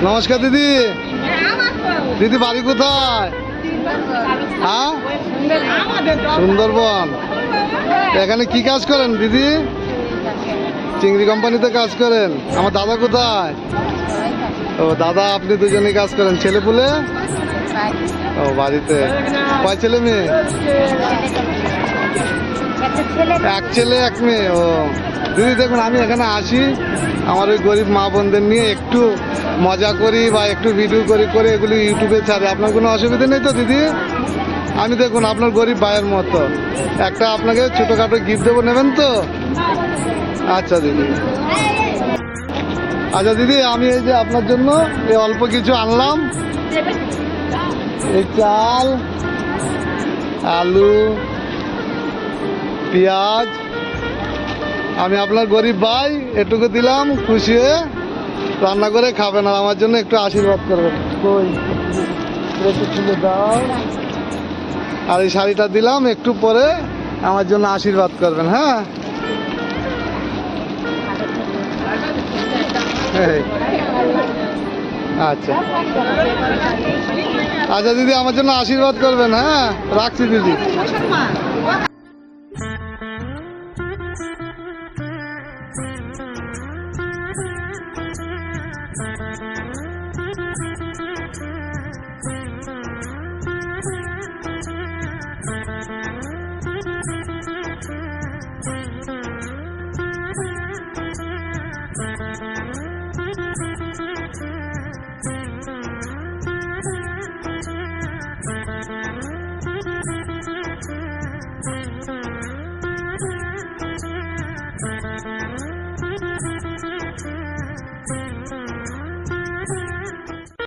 নমস্কার দিদি। দিদি বাড়ি কোথায়? হ্যাঁ, সুন্দরবন। এখানে কি কাজ করেন দিদি? চিংড়ি কোম্পানিতে কাজ করেন। আমার দাদা কোথায়? ও দাদা, আপনি দুজনেই কাজ করেন। ছেলে পুলে? ও বাড়িতে। কয় ছেলে মেয়ে? এক ছেলে এক মেয়ে। ও দিদি দেখুন, আমি এখানে আসি আমার ওই গরিব মা বোনদের নিয়ে একটু মজা করি বা একটু ভিডিও করে এগুলি ইউটিউবে ছাড়ে। আপনার কোনো অসুবিধা নেই তো দিদি? আমি দেখুন আপনার গরিব ভাইয়ের মতো একটা আপনাকে ছোটোখাটো গিফট দেবো, নেবেন তো? আচ্ছা দিদি। আচ্ছা দিদি, আমি এই যে আপনার জন্য এই অল্প কিছু আনলাম, এই চাল, আলু, পেঁয়াজ। আমি আপনার গরিব ভাই, এটুকু দিলাম, খুশি হয়ে রান্না করে খাবেন আর আমার জন্য একটু আশীর্বাদ করবেন। একটু তুলে দাও। আর এই শাড়িটা দিলাম, একটু পরে আমার জন্য আশীর্বাদ করবেন। হ্যাঁ, আচ্ছা আচ্ছা দিদি, আমার জন্য আশীর্বাদ করবেন। হ্যাঁ, রাখছি দিদি।